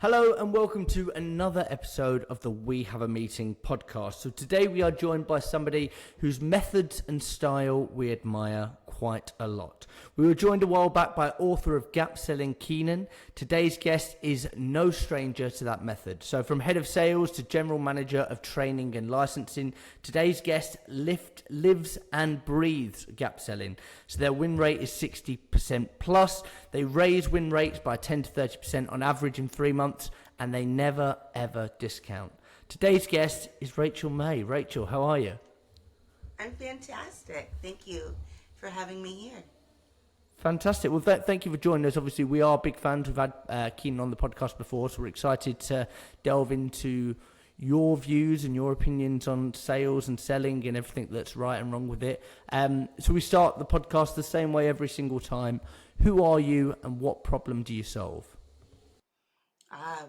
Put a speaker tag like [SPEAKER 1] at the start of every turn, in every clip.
[SPEAKER 1] Hello and welcome to another episode of the We Have a Meeting podcast. So today we are joined by somebody whose methods and style we admire quite a lot. We were joined a while back by author of Gap Selling, Keenan. Today's guest is no stranger to that method. So from head of sales to general manager of training and licensing, today's guest lives and breathes gap selling. So their win rate is 60% plus. They raise win rates by 10 to 30% on average in 3 months, and they never ever discount. Today's guest is Rachel May. Rachel, how are you?
[SPEAKER 2] I'm fantastic. Thank you for having me here.
[SPEAKER 1] Fantastic. Well, thank you for joining us. Obviously, we are big fans. We've had Keenan on the podcast before, so we're excited to delve into your views and your opinions on sales and selling and everything that's right and wrong with it. So we start the podcast the same way every single time. Who are you and what problem do you solve?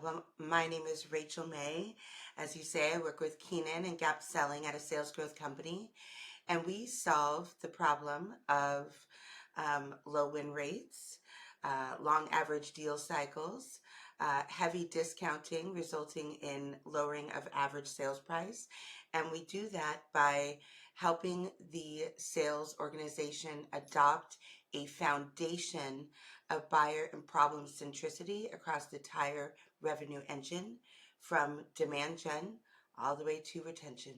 [SPEAKER 2] Well, my name is Rachel May. As you say, I work with Keenan and Gap Selling at a sales growth company, and we solve the problem of low win rates, long average deal cycles, heavy discounting resulting in lowering of average sales price. And we do that by helping the sales organization adopt a foundation of buyer and problem centricity across the entire revenue engine, from demand gen all the way to retention.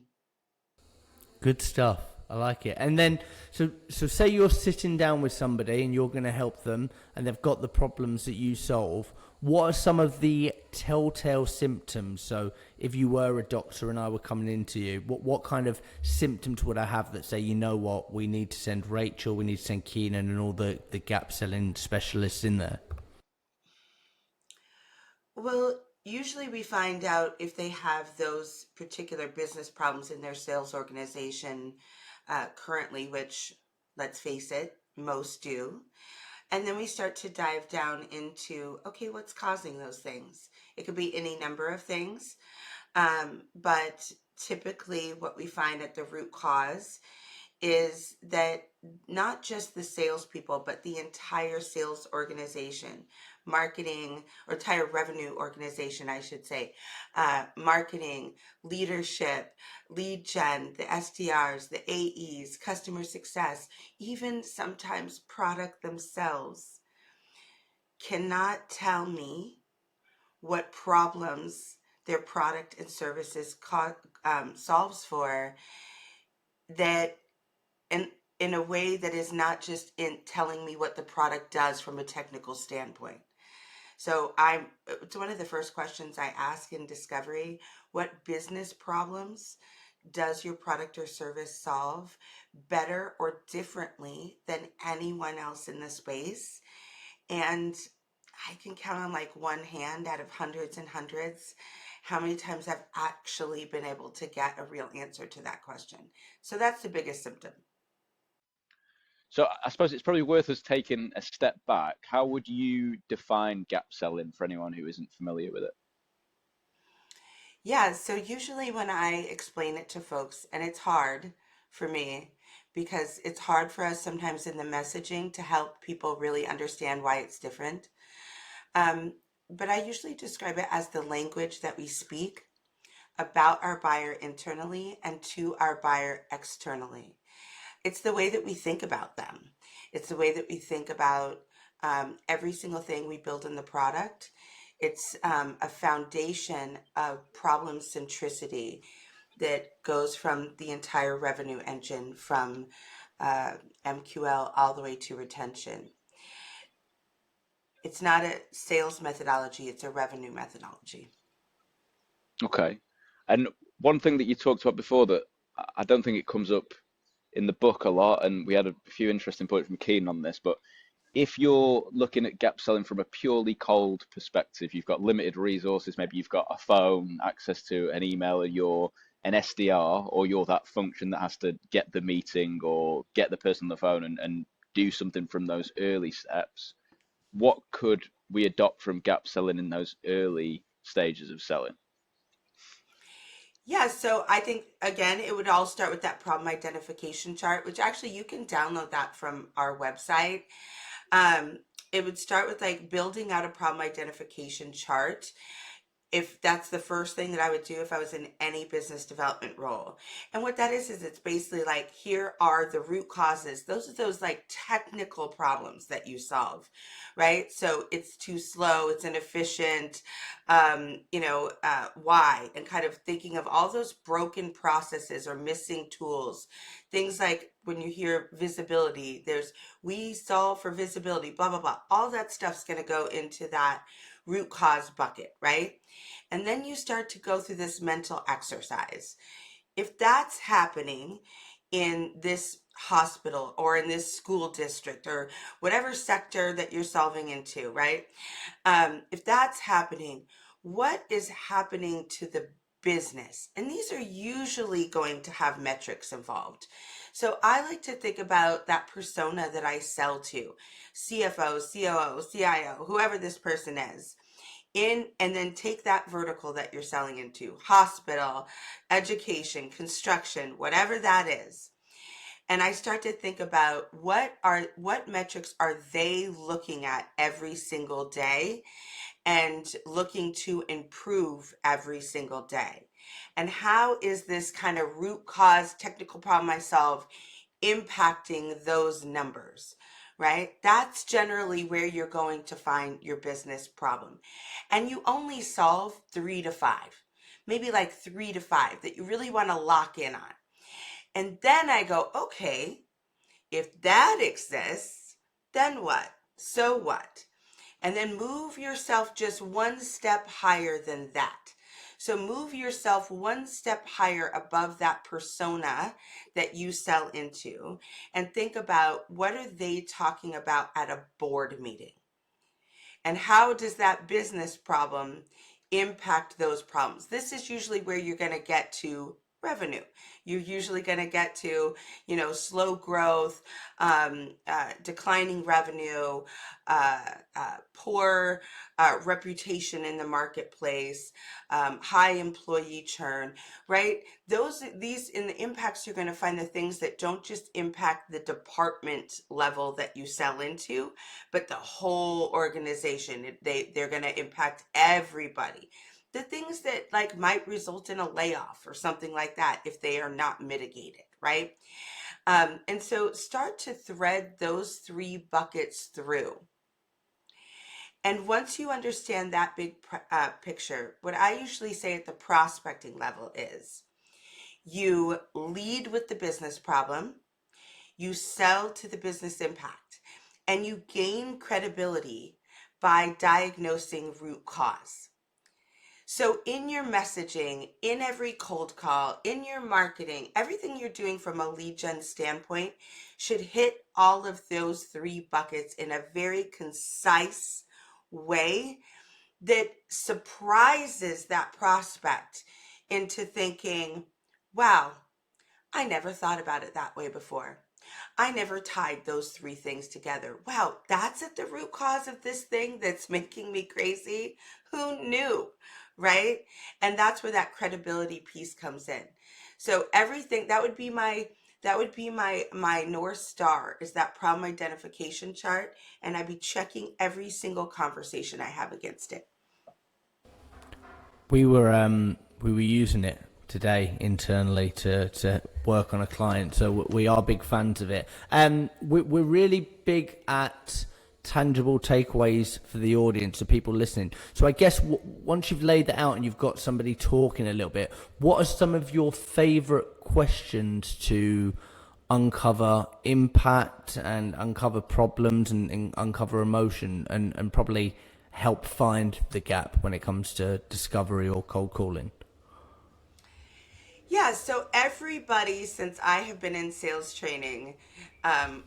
[SPEAKER 1] Good stuff. I like it. And then, so say you're sitting down with somebody and you're going to help them and they've got the problems that you solve. What are some of the telltale symptoms? So if you were a doctor and I were coming into you, what kind of symptoms would I have that say, you know what, we need to send Rachel, we need to send Keenan and all the gap selling specialists in there?
[SPEAKER 2] Well, usually we find out if they have those particular business problems in their sales organization currently, which, let's face it, most do. And then we start to dive down into, okay, what's causing those things? It could be any number of things, but typically what we find at the root cause is that not just the salespeople, but the entire sales organization, marketing, or entire revenue organization, I should say, marketing, leadership, lead gen, the SDRs, the AEs, customer success, even sometimes product themselves cannot tell me what problems their product and services solves for, that in a way that is not just in telling me what the product does from a technical standpoint. So it's one of the first questions I ask in discovery: what business problems does your product or service solve better or differently than anyone else in the space? And I can count on like one hand out of hundreds and hundreds how many times I've actually been able to get a real answer to that question. So that's the biggest symptom.
[SPEAKER 3] So I suppose it's probably worth us taking a step back. How would you define gap selling for anyone who isn't familiar with it?
[SPEAKER 2] Yeah, so usually when I explain it to folks, and it's hard for me because it's hard for us sometimes in the messaging to help people really understand why it's different. Um, but I usually describe it as the language that we speak about our buyer internally and to our buyer externally. It's the way that we think about them. It's the way that we think about every single thing we build in the product. It's a foundation of problem centricity that goes from the entire revenue engine, from MQL all the way to retention. It's not a sales methodology, it's a revenue methodology.
[SPEAKER 3] Okay. And one thing that you talked about before that I don't think it comes up in the book a lot, and we had a few interesting points from Keenan on this, but if you're looking at gap selling from a purely cold perspective, you've got limited resources, maybe you've got a phone, access to an email, or you're an SDR, or you're that function that has to get the meeting or get the person on the phone and do something from those early steps. What could we adopt from gap selling in those early stages of selling?
[SPEAKER 2] Yeah, so I think, again, it would all start with that problem identification chart, which actually you can download that from our website. Um, it would start with like building out a problem identification chart, if that's the first thing that I would do if I was in any business development role. And what that is it's basically like, here are the root causes. Those are those like technical problems that you solve, right? So it's too slow, it's inefficient, why? And kind of thinking of all those broken processes or missing tools. Things like when you hear visibility, we solve for visibility, blah, blah, blah. All that stuff's going to go into that root cause bucket, right? And then you start to go through this mental exercise. If that's happening in this hospital or in this school district or whatever sector that you're solving into, right? If that's happening, what is happening to the business? And these are usually going to have metrics involved. So I like to think about that persona that I sell to, CFO, COO, CIO, whoever this person is, and then take that vertical that you're selling into, hospital, education, construction, whatever that is. And I start to think about what metrics are they looking at every single day and looking to improve every single day. And how is this kind of root cause technical problem I solve impacting those numbers, right? That's generally where you're going to find your business problem. And you only solve 3 to 5, maybe like 3 to 5 that you really want to lock in on. And then I go, okay, if that exists, then what? So what? And then move yourself just one step higher than that. So move yourself one step higher above that persona that you sell into and think about, what are they talking about at a board meeting? And how does that business problem impact those problems? This is usually where you're going to get to revenue. You're usually going to get to, slow growth, declining revenue, poor reputation in the marketplace, high employee churn, right? These in the impacts, you're going to find the things that don't just impact the department level that you sell into, but the whole organization. They're going to impact everybody. The things that like might result in a layoff or something like that if they are not mitigated, right? And so start to thread those 3 buckets through. And once you understand that big picture, what I usually say at the prospecting level is, you lead with the business problem, you sell to the business impact, and you gain credibility by diagnosing root cause. So in your messaging, in every cold call, in your marketing, everything you're doing from a lead gen standpoint should hit all of those 3 buckets in a very concise way that surprises that prospect into thinking, wow, I never thought about it that way before. I never tied those 3 things together. Wow, that's at the root cause of this thing that's making me crazy. Who knew? Right? And that's where that credibility piece comes in. So everything that would be my North Star, is that problem identification chart, and I'd be checking every single conversation I have against it.
[SPEAKER 1] We were using it today internally to work on a client, so we are big fans of it. We're really big at tangible takeaways for the audience, the people listening. So I guess once you've laid that out and you've got somebody talking a little bit, what are some of your favorite questions to uncover impact and uncover problems and uncover emotion and probably help find the gap when it comes to discovery or cold calling?
[SPEAKER 2] Yeah, so everybody, since I have been in sales training,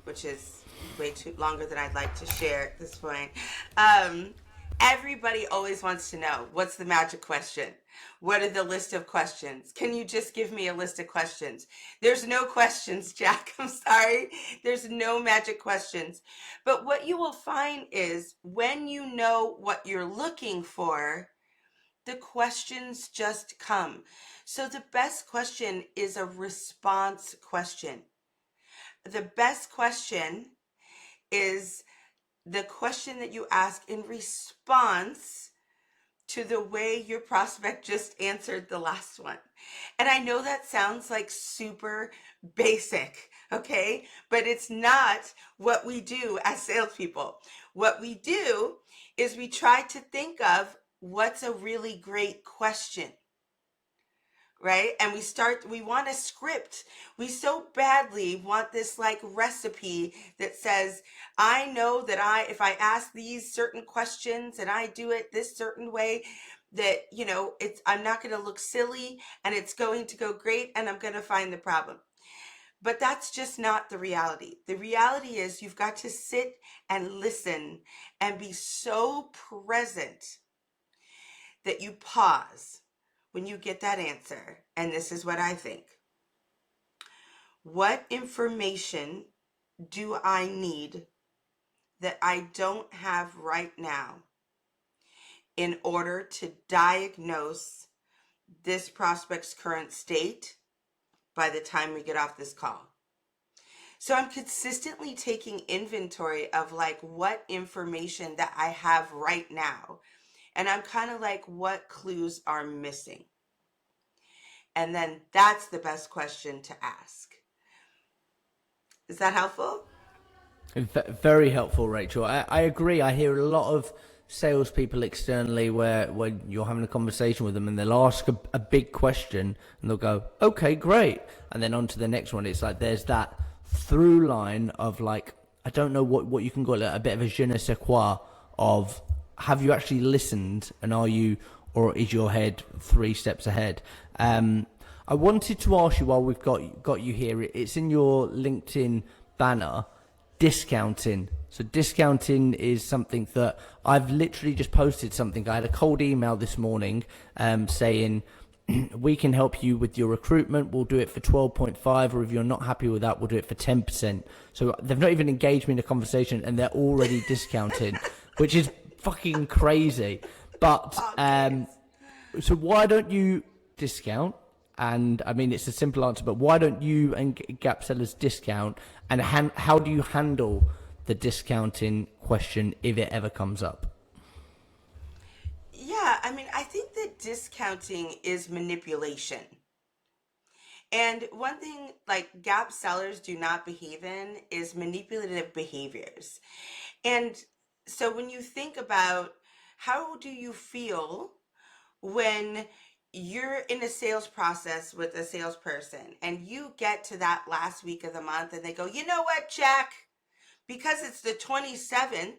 [SPEAKER 2] which is way too longer than I'd like to share at this point, everybody always wants to know, what's the magic question? What are the list of questions? Can you just give me a list of questions? There's no questions, Jack. I'm sorry. There's no magic questions. But what you will find is, when you know what you're looking for, the questions just come. So the best question is a response question. The best question is the question that you ask in response to the way your prospect just answered the last one. And I know that sounds like super basic, okay? But it's not what we do as salespeople. What we do is we try to think of what's a really great question, right? And we want a script. We so badly want this like recipe that says, I know that if I ask these certain questions and I do it this certain way, that, I'm not going to look silly and it's going to go great and I'm going to find the problem. But that's just not the reality. The reality is you've got to sit and listen and be so present that you pause when you get that answer. And this is what I think. What information do I need that I don't have right now in order to diagnose this prospect's current state by the time we get off this call? So I'm consistently taking inventory of like what information that I have right now. And I'm kind of like, what clues are missing? And then that's the best question to ask. Is that helpful?
[SPEAKER 1] Very helpful, Rachel. I agree. I hear a lot of salespeople externally where when you're having a conversation with them and they'll ask a big question and they'll go, okay, great. And then on to the next one. It's like there's that through line of like, I don't know what you can call it, a bit of a je ne sais quoi of have you actually listened and are you, or is your head 3 steps ahead? I wanted to ask you while we've got you here, it's in your LinkedIn banner, discounting. So discounting is something that I've literally just posted something. I had a cold email this morning saying, we can help you with your recruitment. We'll do it for 12.5, or if you're not happy with that, we'll do it for 10%. So they've not even engaged me in a conversation and they're already discounting, which is fucking crazy. But so why don't you discount? And I mean, it's a simple answer, but why don't you and Gap Sellers discount? And how do you handle the discounting question if it ever comes up?
[SPEAKER 2] Yeah, I mean, I think that discounting is manipulation. And one thing like Gap sellers do not behave in is manipulative behaviors. And so when you think about how do you feel when you're in a sales process with a salesperson and you get to that last week of the month and they go, you know what, Jack? Because it's the 27th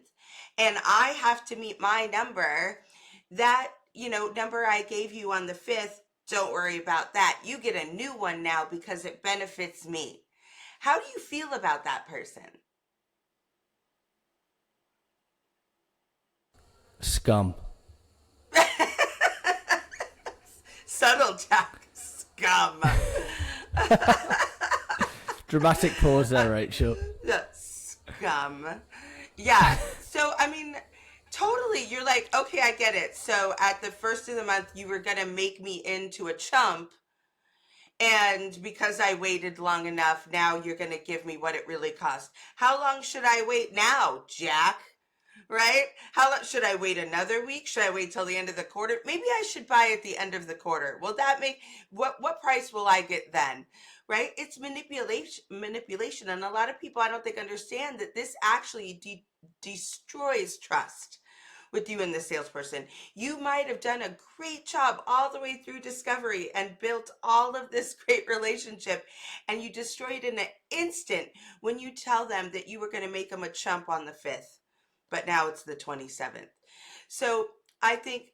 [SPEAKER 2] and I have to meet my number, that, number I gave you on the 5th, don't worry about that. You get a new one now because it benefits me. How do you feel about that person?
[SPEAKER 1] Scum.
[SPEAKER 2] Subtle, Jack. Scum.
[SPEAKER 1] Dramatic pause there, Rachel.
[SPEAKER 2] Scum. Yeah. So, I mean, totally. You're like, okay, I get it. So at the first of the month, you were going to make me into a chump. And because I waited long enough, now you're going to give me what it really cost. How long should I wait now, Jack? Right? How long should I wait? Another week? Should I wait till the end of the quarter? Maybe I should buy at the end of the quarter. Will that make what price will I get then? Right? It's manipulation, and a lot of people I don't think understand that this actually destroys trust with you and the salesperson. You might have done a great job all the way through discovery and built all of this great relationship, and you destroy it in an instant when you tell them that you were going to make them a chump on the 5th. But now it's the 27th. So I think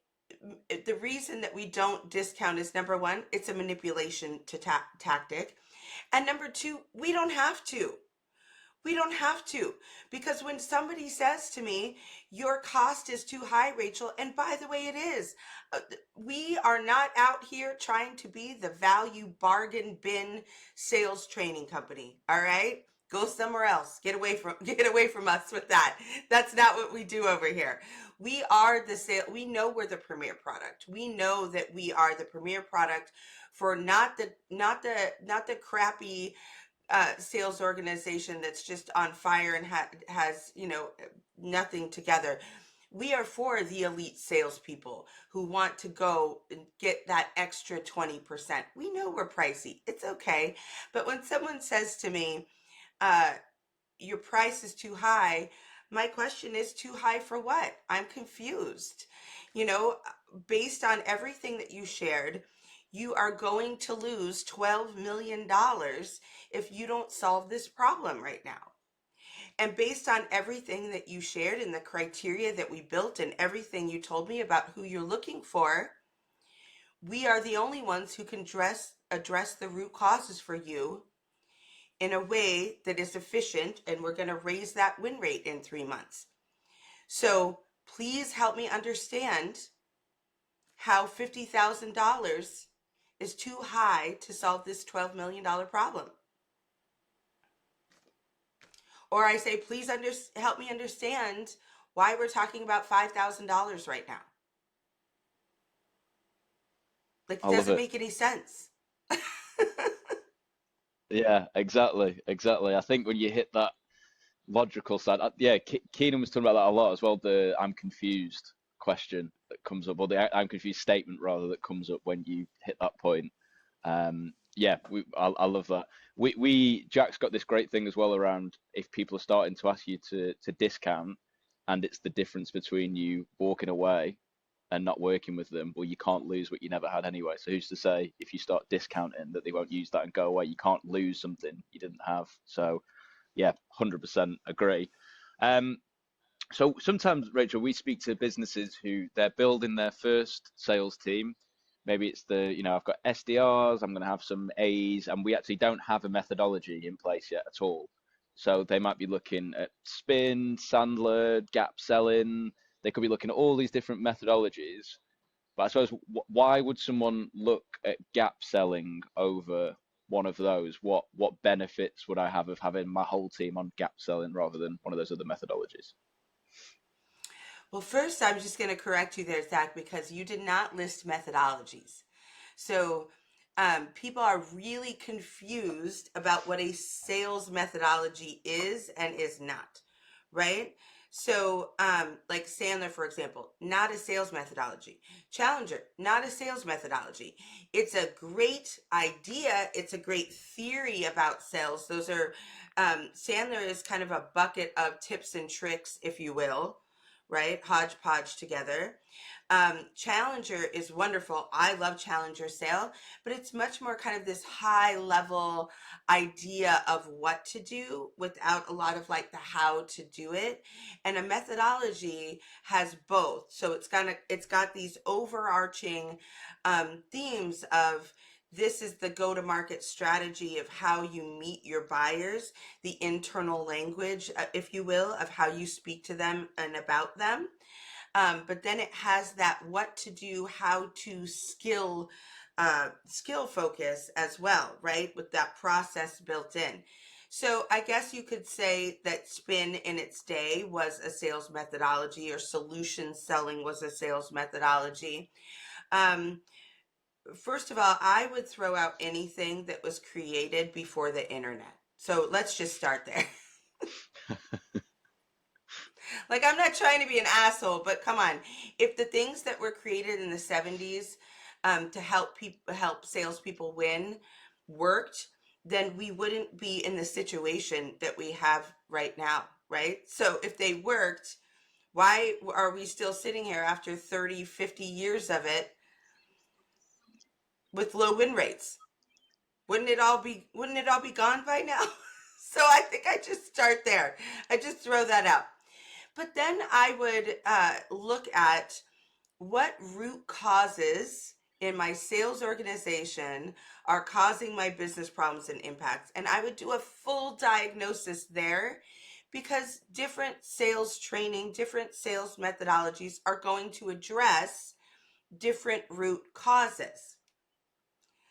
[SPEAKER 2] the reason that we don't discount is, number one, it's a manipulation tactic. And number two, we don't have to. We don't have to. Because when somebody says to me, your cost is too high, Rachel, and by the way, it is. We are not out here trying to be the value bargain bin sales training company. All right? Go somewhere else. Get away from us with that. That's not what we do over here. We are we know we're the premier product. We know that we are the premier product for not the crappy sales organization that's just on fire and has, nothing together. We are for the elite salespeople who want to go and get that extra 20%. We know we're pricey. It's okay. But when someone says to me, uh, your price is too high, my question is, too high for what? I'm confused. You know, based on everything that you shared, you are going to lose $12 million if you don't solve this problem right now. And based on everything that you shared and the criteria that we built and everything you told me about who you're looking for, we are the only ones who can address the root causes for you in a way that is efficient, and we're going to raise that win rate in 3 months. So please help me understand how $50,000 is too high to solve this $12 million problem. Or I say, please help me understand why we're talking about $5,000 right now. Like, it
[SPEAKER 3] I love
[SPEAKER 2] doesn't
[SPEAKER 3] it.
[SPEAKER 2] make any sense.
[SPEAKER 3] Yeah, exactly. I think when you hit that logical side, yeah, Keenan was talking about that a lot as well. The "I'm confused" question that comes up, or the "I'm confused" statement rather, that comes up when you hit that point. Yeah, I love that. Jack's got this great thing as well around if people are starting to ask you to discount, and it's the difference between you walking away and not working with them, well, you can't lose what you never had anyway. So who's to say if you start discounting that they won't use that and go away? You can't lose something you didn't have. So yeah, 100% agree. Um, so sometimes, Rachel, we speak to businesses who they're building their first sales team. Maybe it's I've got SDRs, I'm going to have some A's, and we actually don't have a methodology in place yet at all. So they might be looking at spin, Sandler, gap selling. They could be looking at all these different methodologies. But I suppose, why would someone look at gap selling over one of those? What benefits would I have of having my whole team on gap selling rather than one of those other methodologies?
[SPEAKER 2] Well, first, I'm just going to correct you there, Zach, because you did not list methodologies. So people are really confused about what a sales methodology is and is not, right? So, like Sandler, for example, not a sales methodology. Challenger, not a sales methodology. It's a great idea. It's a great theory about sales. Those are, Sandler is kind of a bucket of tips and tricks, if you will, right? Hodgepodge together. Challenger is wonderful. I love Challenger sale, but it's much more kind of this high level idea of what to do without a lot of like the how to do it. And a methodology has both. So it's got these overarching themes of this is the go to market strategy of how you meet your buyers, the internal language, if you will, of how you speak to them and about them. But then it has that what to do, how to skill focus as well, right? With that process built in. So I guess you could say that spin in its day was a sales methodology, or solution selling was a sales methodology. Um, First of all, I would throw out anything that was created before the internet. So let's just start there. Like, I'm not trying to be an asshole, but come on. If the things that were created in the 70s to help salespeople win worked, then we wouldn't be in the situation that we have right now, right? So if they worked, why are we still sitting here after 30, 50 years of it with low win rates? Wouldn't it all be gone by now? So I think I just start there. I just throw that out. But then I would look at what root causes in my sales organization are causing my business problems and impacts. And I would do a full diagnosis there, because different sales training, different sales methodologies are going to address different root causes.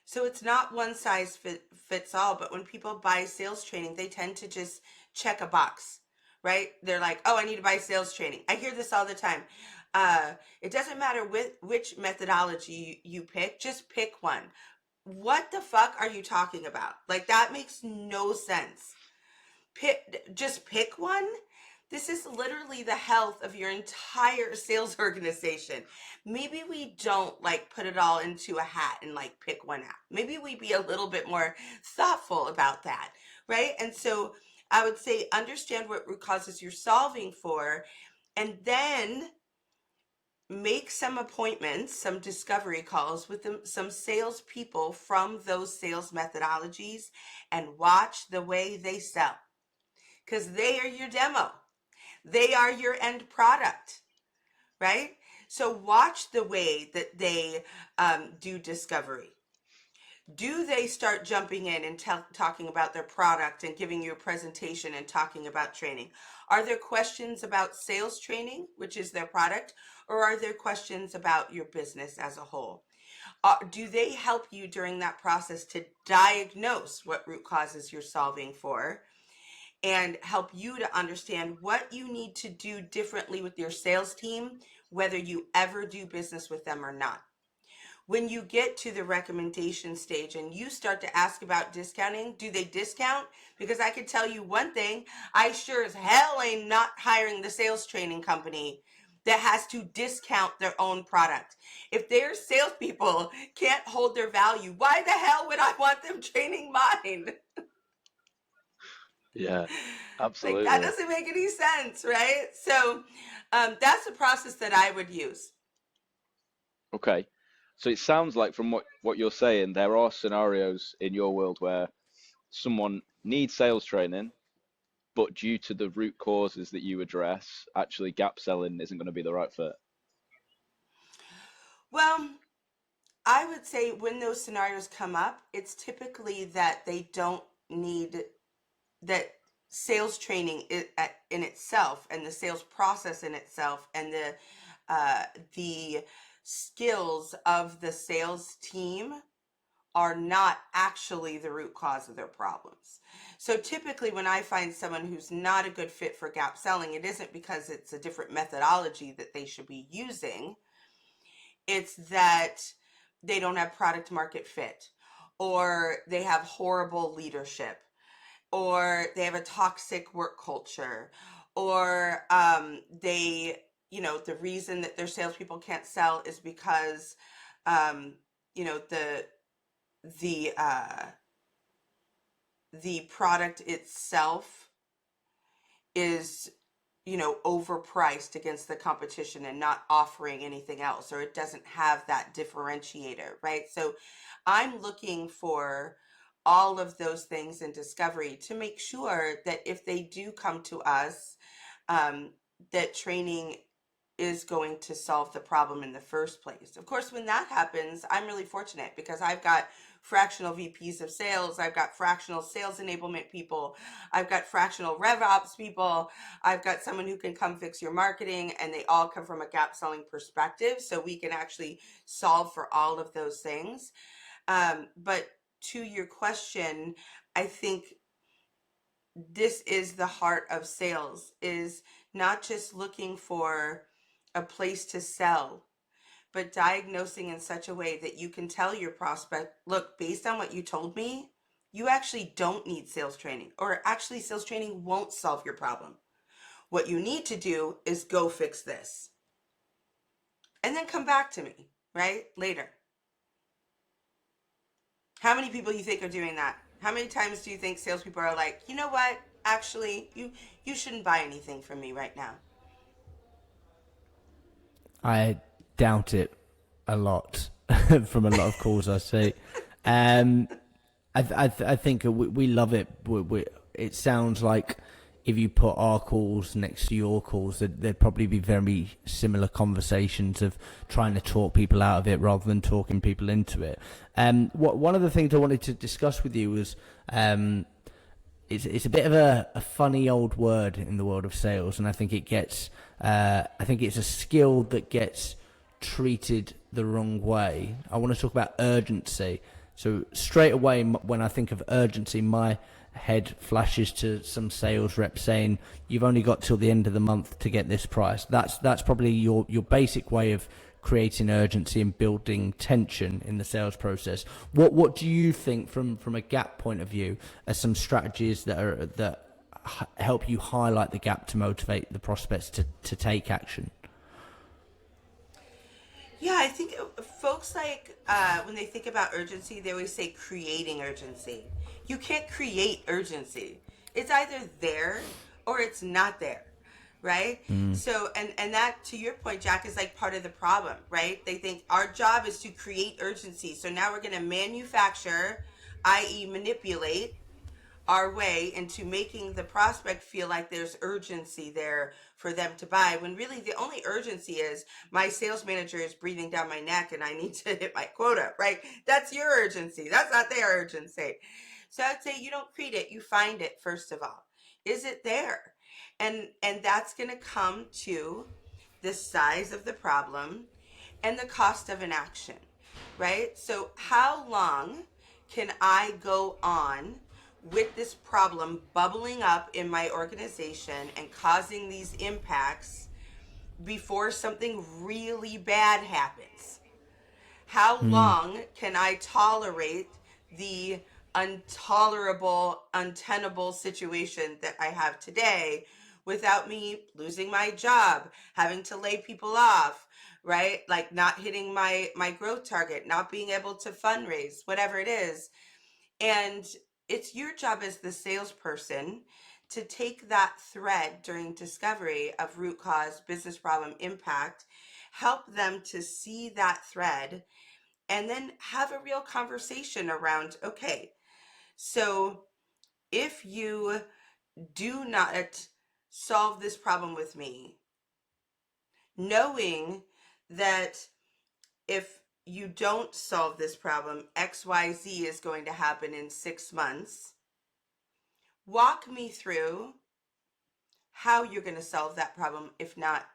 [SPEAKER 2] So it's not one size fits all, but when people buy sales training, they tend to just check a box, right? They're like, oh, I need to buy sales training. I hear this all the time. It doesn't matter which methodology you pick, just pick one. what the fuck are you talking about? Like, that makes no sense. Just pick one. This is literally the health of your entire sales organization. Maybe we don't like put it all into a hat and like pick one out. Maybe we be a little bit more thoughtful about that, right? And so I would say understand what root causes you're solving for, and then make some appointments, some discovery calls with some salespeople from those sales methodologies, and watch the way they sell, because they are your demo. They are your end product, right? So watch the way that they do discovery. Do they start jumping in and talking about their product and giving you a presentation and talking about training? Are there questions about sales training, which is their product, or are there questions about your business as a whole? Do they help you during that process to diagnose what root causes you're solving for, and help you to understand what you need to do differently with your sales team, whether you ever do business with them or not? When you get to the recommendation stage and you start to ask about discounting, do they discount? Because I can tell you one thing, I sure as hell ain't not hiring the sales training company that has to discount their own product. If their salespeople can't hold their value, why the hell would I want them training mine?
[SPEAKER 3] Yeah,
[SPEAKER 2] Like, that
[SPEAKER 3] absolutely.
[SPEAKER 2] doesn't make any sense, right? So that's the process that I would use.
[SPEAKER 3] Okay. So it sounds like from what you're saying, there are scenarios in your world where someone needs sales training, but due to the root causes that you address, actually gap selling isn't going to be the right fit.
[SPEAKER 2] Well, I would say when those scenarios come up, it's typically that they don't need that sales training in itself, and the sales process in itself, and the skills of the sales team are not actually the root cause of their problems. So typically when I find someone who's not a good fit for gap selling, it isn't because it's a different methodology that they should be using. It's that they don't have product market fit, or they have horrible leadership, or they have a toxic work culture, or the reason that their salespeople can't sell is because um, you know the the uh, the product itself is overpriced against the competition and not offering anything else, or it doesn't have that differentiator, right? So I'm looking for all of those things in discovery to make sure that if they do come to us, um, that training is going to solve the problem in the first place. Of course, when that happens, I'm really fortunate because I've got fractional VPs of sales, I've got fractional sales enablement people, I've got fractional rev ops people, I've got someone who can come fix your marketing, and they all come from a gap selling perspective, so we can actually solve for all of those things. But to your question, I think this is the heart of sales, is not just looking for a place to sell, but diagnosing in such a way that you can tell your prospect, look, based on what you told me, you actually don't need sales training, or actually sales training won't solve your problem. What you need to do is go fix this, and then come back to me, right? Later. How many people you think are doing that? How many times do you think salespeople are like, you know what? Actually, you shouldn't buy anything from me right now.
[SPEAKER 1] I doubt it a lot from a lot of calls I see. Um, I think we love it. It sounds like if you put our calls next to your calls, there'd probably be very similar conversations of trying to talk people out of it rather than talking people into it. One of the things I wanted to discuss with you was it's a bit of a funny old word in the world of sales, and I think I think it's a skill that gets treated the wrong way. I want to talk about urgency. So straight away, when I think of urgency, my head flashes to some sales rep saying, "You've only got till the end of the month to get this price." That's probably your basic way of creating urgency and building tension in the sales process. What do you think from a gap point of view are some strategies that help you highlight the gap to motivate the prospects to take action?
[SPEAKER 2] Yeah, I think folks like when they think about urgency, they always say creating urgency. You can't create urgency. It's either there or it's not there, right? So, and that, to your point, Jack, is like part of the problem, right? They think our job is to create urgency. So now we're going to manufacture, i.e., manipulate our way into making the prospect feel like there's urgency there for them to buy, when really the only urgency is my sales manager is breathing down my neck and I need to hit my quota, right? That's your urgency. That's not their urgency. So I'd say you don't create it, you find it first of all. Is it there? And that's going to come to the size of the problem and the cost of an action, right? So how long can I go on with this problem bubbling up in my organization and causing these impacts before something really bad happens? How long can I tolerate the intolerable, untenable situation that I have today without me losing my job, having to lay people off, right? Like not hitting my growth target, not being able to fundraise, whatever it is. And it's your job as the salesperson to take that thread during discovery of root cause, business problem, impact, help them to see that thread, and then have a real conversation around, okay, so if you do not solve this problem with me, knowing that if you don't solve this problem, XYZ is going to happen in 6 months. Walk me through how you're going to solve that problem, if not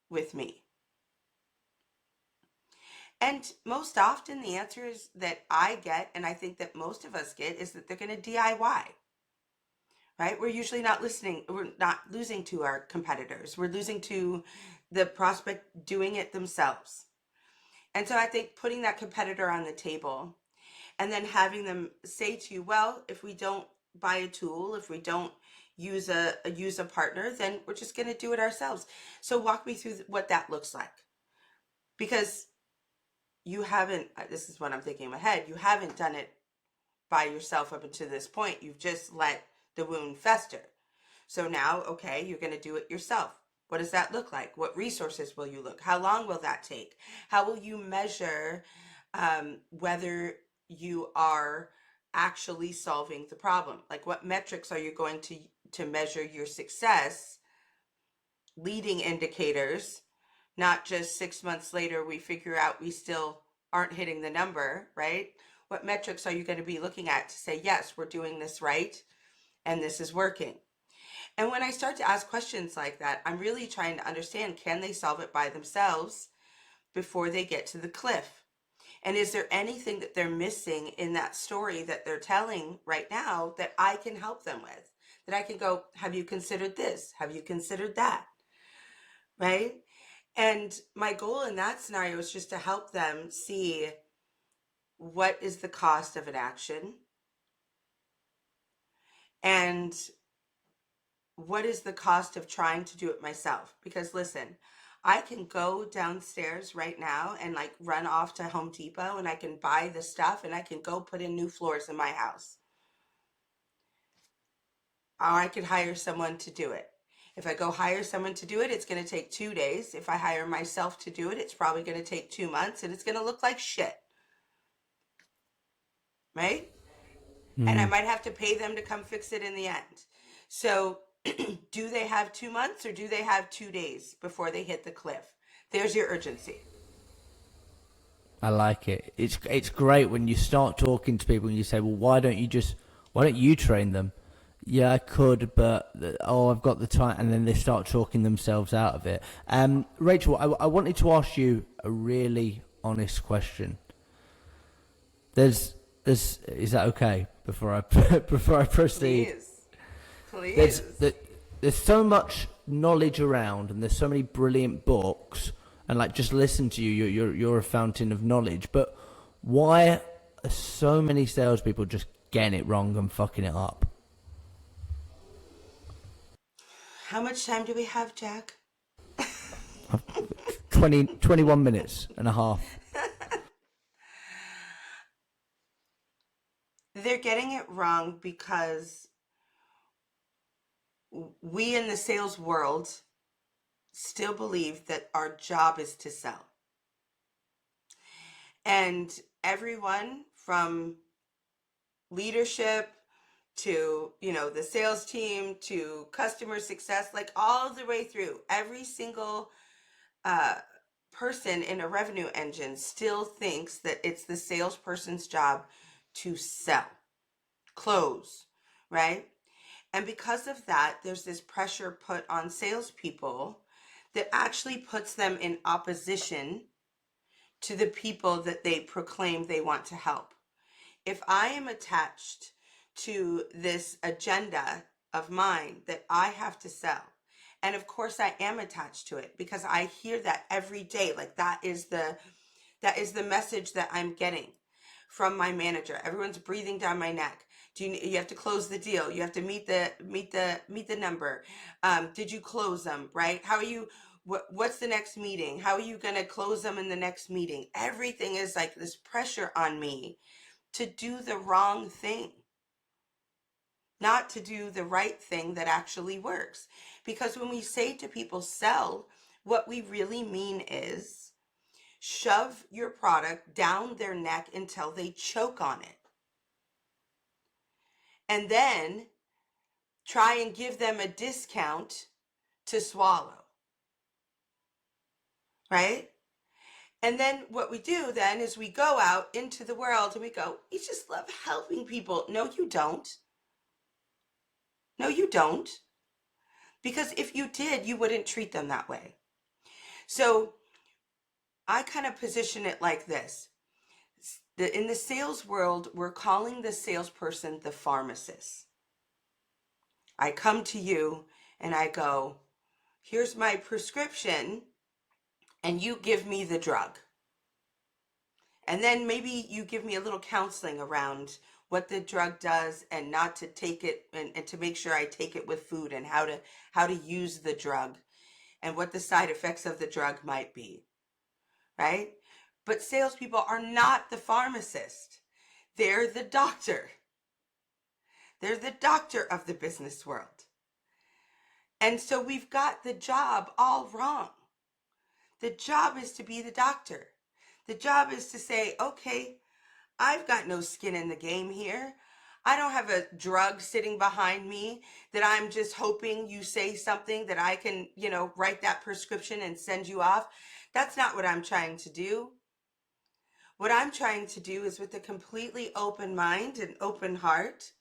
[SPEAKER 2] with me. And most often the answers that I get, and I think that most of us get, is that they're going to DIY, right? We're usually not listening. We're not losing to our competitors. We're losing to the prospect doing it themselves. And so I think putting that competitor on the table and then having them say to you, well, if we don't buy a tool, if we don't use a partner, then we're just going to do it ourselves. So walk me through what that looks like. Because you haven't, this is what I'm thinking in my head, you haven't done it by yourself up until this point. You've just let the wound fester. So now, okay, you're going to do it yourself. What does that look like? What resources will you look? How long will that take? How will you measure whether you are actually solving the problem? Like what metrics are you going to measure your success? Leading indicators, not just 6 months later we figure out we still aren't hitting the number, right? What metrics are you going to be looking at to say, yes, we're doing this right and this is working? And when I start to ask questions like that, I'm really trying to understand, can they solve it by themselves before they get to the cliff? And is there anything that they're missing in that story that they're telling right now that I can help them with? That I can go, have you considered this? Have you considered that? Right? And my goal in that scenario is just to help them see what is the cost of an action and what is the cost of trying to do it myself? Because listen, I can go downstairs right now and like run off to Home Depot and I can buy the stuff and I can go put in new floors in my house. Or I could hire someone to do it. If I go hire someone to do it, it's going to take 2 days. If I hire myself to do it, it's probably going to take 2 months and it's going to look like shit. Right? And I might have to pay them to come fix it in the end. So do they have 2 months or do they have 2 days before they hit the cliff? There's your urgency.
[SPEAKER 1] I like it. It's great when you start talking to people and you say, well, why don't you train them? Yeah, I could, but I've got the time, and then they start talking themselves out of it. Rachel, I wanted to ask you a really honest question. Is that okay before I proceed?
[SPEAKER 2] Please.
[SPEAKER 1] There's so much knowledge around, and there's so many brilliant books and like just listen to you. You're a fountain of knowledge. But why are so many salespeople just getting it wrong and fucking it up?
[SPEAKER 2] How much time do we have, Jack?
[SPEAKER 1] 21 minutes and a half.
[SPEAKER 2] They're getting it wrong because we in the sales world still believe that our job is to sell. And everyone from leadership to, the sales team to customer success, like all the way through, every single uh, person in a revenue engine still thinks that it's the salesperson's job to sell, close, right? And because of that, there's this pressure put on salespeople that actually puts them in opposition to the people that they proclaim they want to help. If I am attached to this agenda of mine that I have to sell, and of course I am attached to it because I hear that every day, like that is the message that I'm getting from my manager. Everyone's breathing down my neck. You have to close the deal. You have to meet the number. Did you close them, right? How are you, what's the next meeting? How are you going to close them in the next meeting? Everything is like this pressure on me to do the wrong thing, not to do the right thing that actually works. Because when we say to people sell, what we really mean is shove your product down their neck until they choke on it. And then try and give them a discount to swallow, right? And then what we do then is we go out into the world and we go, you just love helping people. No, you don't. No, you don't. Because if you did, you wouldn't treat them that way. So I kind of position it like this. In the sales world, we're calling the salesperson the pharmacist. I come to you and I go, here's my prescription, and you give me the drug. And then maybe you give me a little counseling around what the drug does and not to take it and to make sure I take it with food and how to use the drug and what the side effects of the drug might be, right? But salespeople are not the pharmacist. They're the doctor. They're the doctor of the business world. And so we've got the job all wrong. The job is to be the doctor. The job is to say, okay, I've got no skin in the game here. I don't have a drug sitting behind me that I'm just hoping you say something that I can, write that prescription and send you off. That's not what I'm trying to do. What I'm trying to do is with a completely open mind and open heart,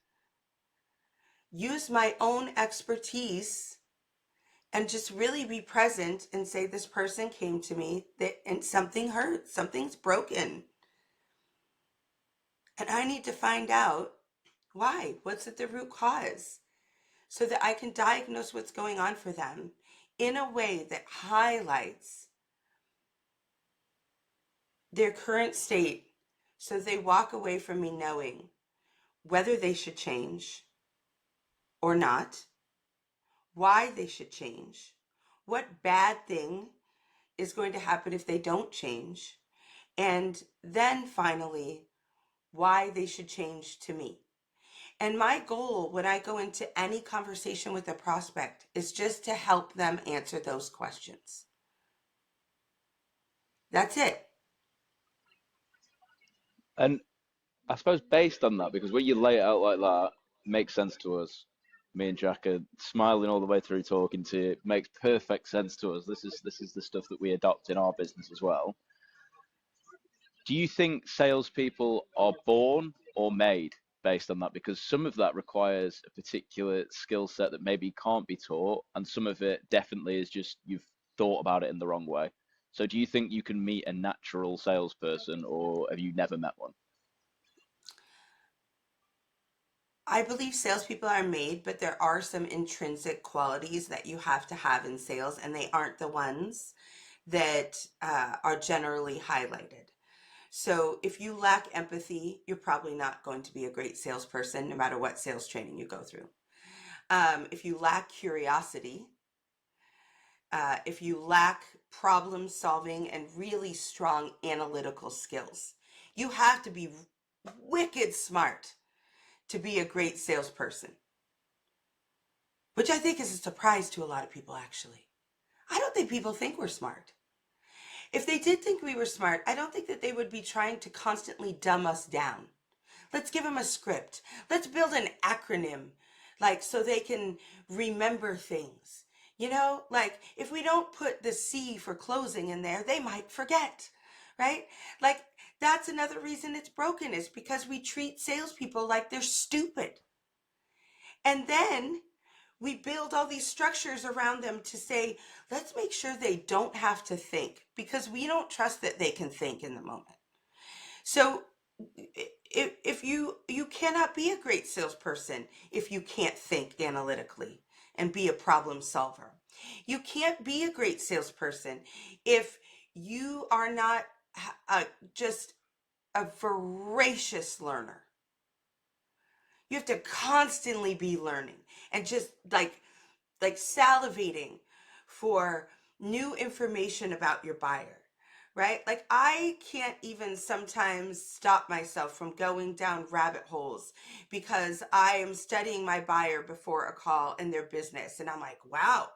[SPEAKER 2] use my own expertise and just really be present and say, this person came to me and something hurt, something's broken. And I need to find out why, what's at the root cause, so that I can diagnose what's going on for them in a way that highlights their current state so they walk away from me knowing whether they should change or not, why they should change, what bad thing is going to happen if they don't change, and then finally, why they should change to me. And my goal when I go into any conversation with a prospect is just to help them answer those questions. That's it.
[SPEAKER 3] And I suppose based on that, because when you lay it out like that, makes sense to us. Me and Jack are smiling all the way through talking to you. It makes perfect sense to us. This is the stuff that we adopt in our business as well. Do you think salespeople are born or made based on that? Because some of that requires a particular skill set that maybe can't be taught, and some of it definitely is just you've thought about it in the wrong way. So do you think you can meet a natural salesperson, or have you never met one?
[SPEAKER 2] I believe salespeople are made, but there are some intrinsic qualities that you have to have in sales, and they aren't the ones that are generally highlighted. So if you lack empathy, you're probably not going to be a great salesperson, no matter what sales training you go through. If you lack curiosity, if you lack problem solving and really strong analytical skills, you have to be wicked smart to be a great salesperson, which I think is a surprise to a lot of people, actually. I don't think people think we're smart. If they did think we were smart, I don't think that they would be trying to constantly dumb us down. Let's give them a script. Let's build an acronym, like, so they can remember things. You know, like, if we don't put the C for closing in there, they might forget, right? Like, that's another reason it's broken, is because we treat salespeople like they're stupid. And then we build all these structures around them to say, let's make sure they don't have to think, because we don't trust that they can think in the moment. So if you cannot be a great salesperson if you can't think analytically and be a problem solver. You can't be a great salesperson if you are not just a voracious learner. You have to constantly be learning and just like salivating for new information about your buyer, right? Like, I can't even sometimes stop myself from going down rabbit holes because I am studying my buyer before a call in their business. And I'm like, wow,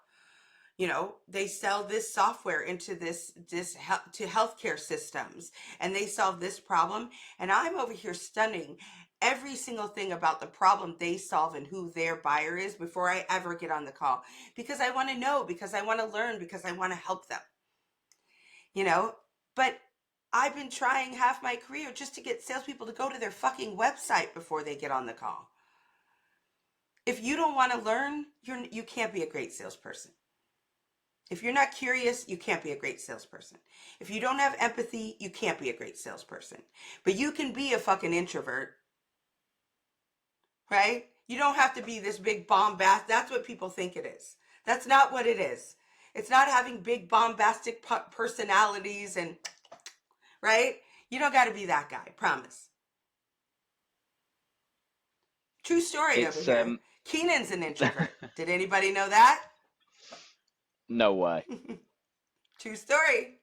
[SPEAKER 2] they sell this software into this to healthcare systems, and they solve this problem. And I'm over here studying every single thing about the problem they solve and who their buyer is before I ever get on the call, because I want to know, because I want to learn, because I want to help them, but I've been trying half my career just to get salespeople to go to their fucking website before they get on the call. If you don't want to learn, you can't be a great salesperson. If you're not curious, you can't be a great salesperson. If you don't have empathy, you can't be a great salesperson. But you can be a fucking introvert, right? You don't have to be this big bombast. That's what people think it is. That's not what it is. It's not having big bombastic personalities and, right? You don't got to be that guy, promise. True story over
[SPEAKER 3] It's
[SPEAKER 2] here. Keenan's an introvert. Did anybody know that?
[SPEAKER 3] no way.
[SPEAKER 2] True story.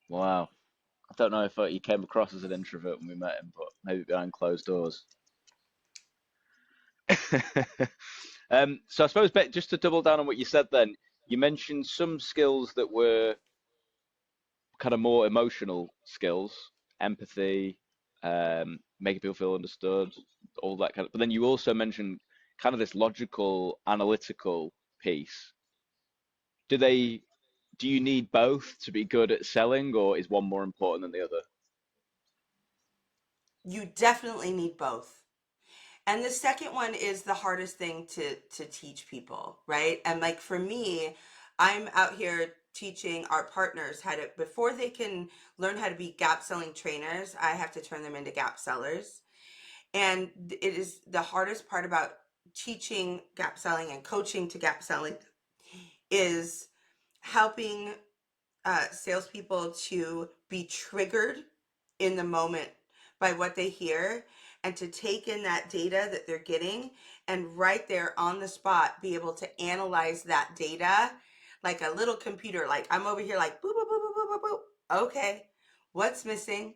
[SPEAKER 3] Wow. I don't know if he came across as an introvert when we met him, but maybe behind closed doors. So I suppose, just to double down on what you said then, you mentioned some skills that were kind of more emotional skills, empathy, making people feel understood, all that kind of. But then you also mentioned kind of this logical, analytical piece. Do they, do you need both to be good at selling, or is one more important than the other?
[SPEAKER 2] You definitely need both. And the second one is the hardest thing to teach people, right? And like, for me, I'm out here teaching our partners how to, before they can learn how to be gap selling trainers, I have to turn them into gap sellers. And it is the hardest part about teaching gap selling and coaching to gap selling is helping salespeople to be triggered in the moment by what they hear, and to take in that data that they're getting, and right there on the spot be able to analyze that data like a little computer. Like, I'm over here like boop, boop, boop, boop, boop, boop, boop. Okay, what's missing?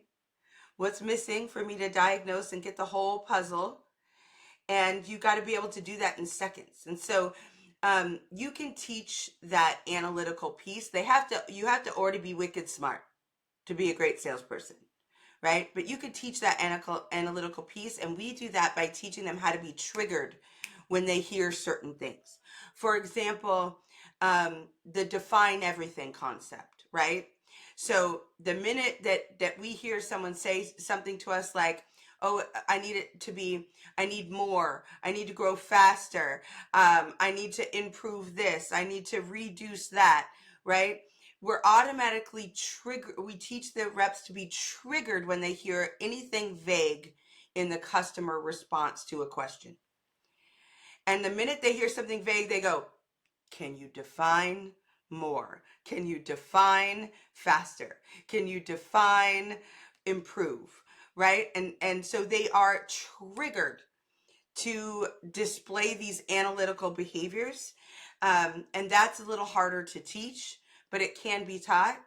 [SPEAKER 2] What's missing for me to diagnose and get the whole puzzle? And you got to be able to do that in seconds. And so you can teach that analytical piece. You have to already be wicked smart to be a great salesperson, right? But you could teach that analytical piece, and we do that by teaching them how to be triggered when they hear certain things. For example, the define everything concept, right? So the minute that we hear someone say something to us like, oh, I need more, I need to grow faster, I need to improve this, I need to reduce that, right? We're automatically we teach the reps to be triggered when they hear anything vague in the customer response to a question. And the minute they hear something vague, they go, can you define more? Can you define faster? Can you define improve? Right? And so they are triggered to display these analytical behaviors. And that's a little harder to teach, but it can be taught.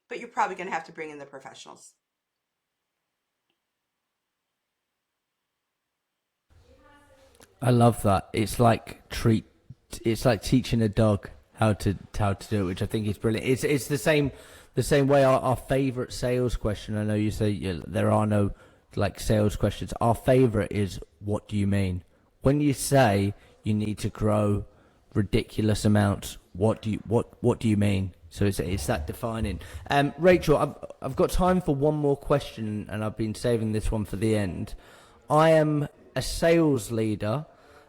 [SPEAKER 2] But you're probably going to have to bring in the professionals.
[SPEAKER 1] I love that. It's like teaching a dog how to do it, which I think is brilliant. It's the same way our favorite sales question. I know you say there are no like sales questions. Our favorite is, what do you mean? When you say you need to grow ridiculous amounts, what do you mean? So it's that defining. Rachel, I've got time for one more question, and I've been saving this one for the end. I am a sales leader,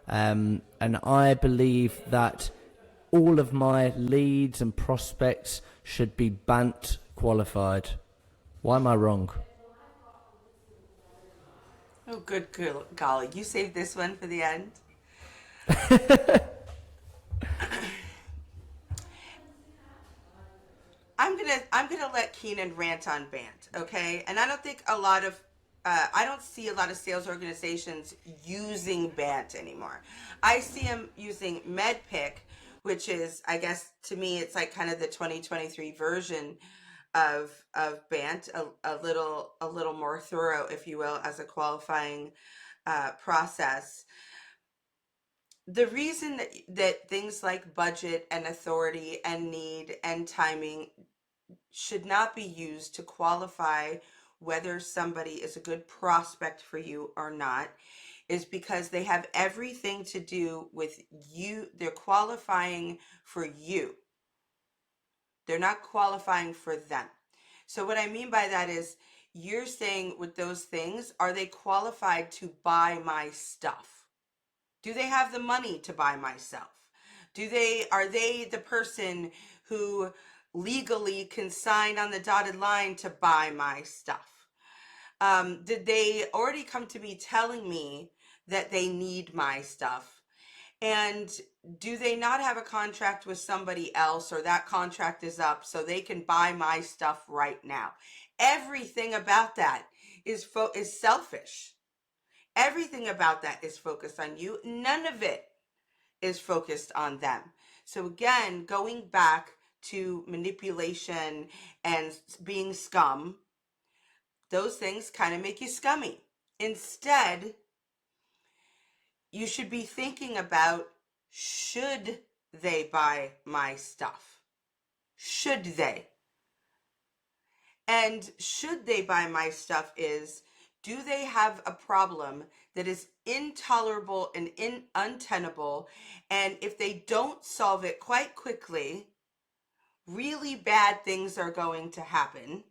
[SPEAKER 1] and I believe that all of my leads and prospects should be BANT qualified. Why am I wrong?
[SPEAKER 2] Oh, good golly. You saved this one for the end. I'm gonna let Keenan rant on BANT, okay? And I don't think I don't see a lot of sales organizations using BANT anymore. I see them using MedPick, which is, I guess, to me, it's like kind of the 2023 version of BANT, a little more thorough, if you will, as a qualifying process. The reason that things like budget and authority and need and timing should not be used to qualify whether somebody is a good prospect for you or not is because they have everything to do with you. They're qualifying for you. They're not qualifying for them. So what I mean by that is, you're saying with those things, are they qualified to buy my stuff? Do they have the money to buy my stuff? Are they the person who legally can sign on the dotted line to buy my stuff? Did they already come to me telling me that they need my stuff? And do they not have a contract with somebody else, or that contract is up so they can buy my stuff right now? Everything about that is selfish. Everything about that is focused on you. None of it is focused on them. So again, going back to manipulation and being scum, those things kind of make you scummy. Instead, you should be thinking about, should they buy my stuff? Should they? And should they buy my stuff is, do they have a problem that is intolerable and untenable? And if they don't solve it quite quickly, really bad things are going to happen.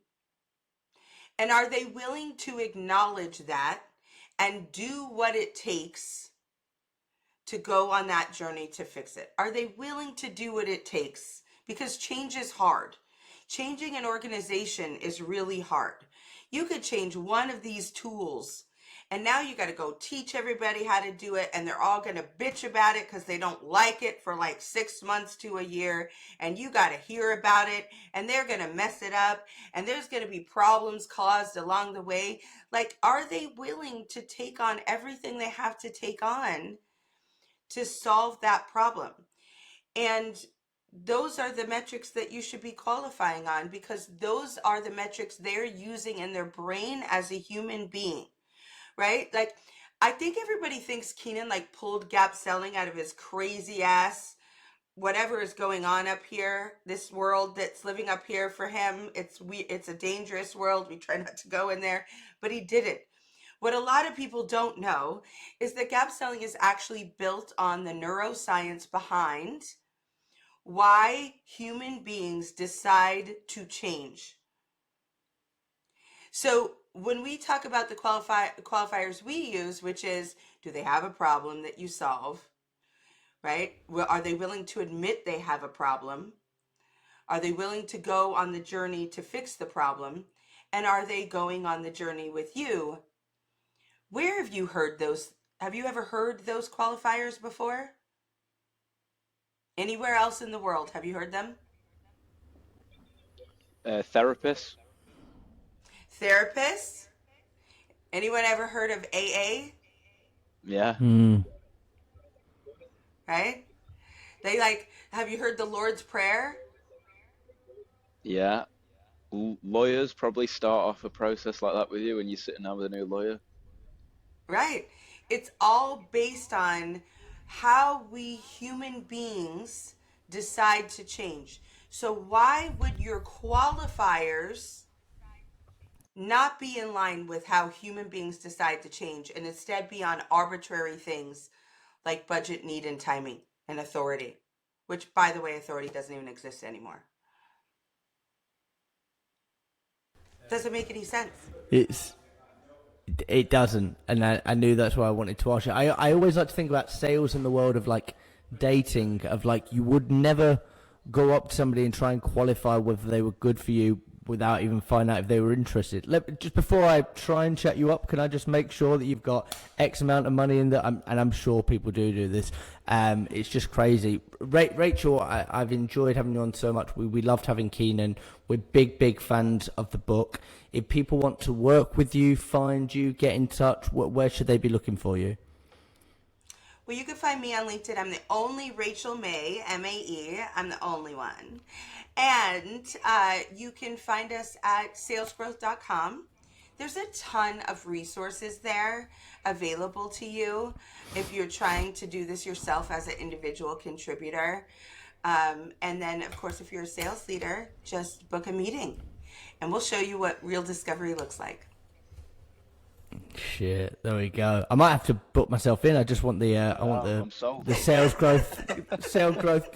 [SPEAKER 2] And are they willing to acknowledge that and do what it takes to go on that journey to fix it? Are they willing to do what it takes? Because change is hard. Changing an organization is really hard. You could change one of these tools, and now you got to go teach everybody how to do it, and they're all going to bitch about it because they don't like it for like 6 months to a year, and you got to hear about it, and they're going to mess it up, and there's going to be problems caused along the way. Like, are they willing to take on everything they have to take on to solve that problem? And those are the metrics that you should be qualifying on, because those are the metrics they're using in their brain as a human being, right? Like, I think everybody thinks Keenan like pulled gap selling out of his crazy ass, whatever is going on up here, this world that's living up here for him. It's a dangerous world. We try not to go in there, but he did it. What a lot of people don't know is that gap selling is actually built on the neuroscience behind why human beings decide to change. So when we talk about the qualifiers we use, which is, do they have a problem that you solve, right? Well, are they willing to admit they have a problem? Are they willing to go on the journey to fix the problem? And are they going on the journey with you? Where have you heard those? Have you ever heard those qualifiers before? Anywhere else in the world, have you heard them?
[SPEAKER 3] Therapists.
[SPEAKER 2] Therapists? Anyone ever heard of AA?
[SPEAKER 3] Yeah.
[SPEAKER 2] Right? They have you heard the Lord's Prayer?
[SPEAKER 3] Yeah. Lawyers probably start off a process like that with you when you're sitting down with a new lawyer.
[SPEAKER 2] Right. It's all based on how we human beings decide to change. So why would your qualifiers not be in line with how human beings decide to change and instead be on arbitrary things like budget, need, and timing and authority, which, by the way, authority doesn't even exist anymore. Doesn't make any sense.
[SPEAKER 1] It doesn't, and I knew that's why I wanted to ask you. I always like to think about sales in the world of like dating, of like you would never go up to somebody and try and qualify whether they were good for you without even finding out if they were interested. Just before I try and chat you up, can I just make sure that you've got X amount of money in there? And I'm sure people do this. It's just crazy. Rachel, I've enjoyed having you on so much. We loved having Keenan. We're big fans of the book. If people want to work with you, find you, get in touch, where should they be looking for you?
[SPEAKER 2] Well, you can find me on LinkedIn. I'm the only Rachel May, M-A-E. I'm the only one. And you can find us at salesgrowth.com. There's a ton of resources there available to you if you're trying to do this yourself as an individual contributor. And then, of course, if you're a sales leader, just book a meeting and we'll show you what real discovery looks like.
[SPEAKER 1] Shit, there we go. I might have to book myself in. I just want the the sales growth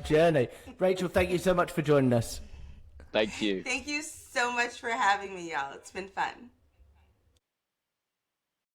[SPEAKER 1] journey. Rachel, thank you so much for joining us.
[SPEAKER 3] Thank you.
[SPEAKER 2] Thank you so much for having me, y'all. It's been fun.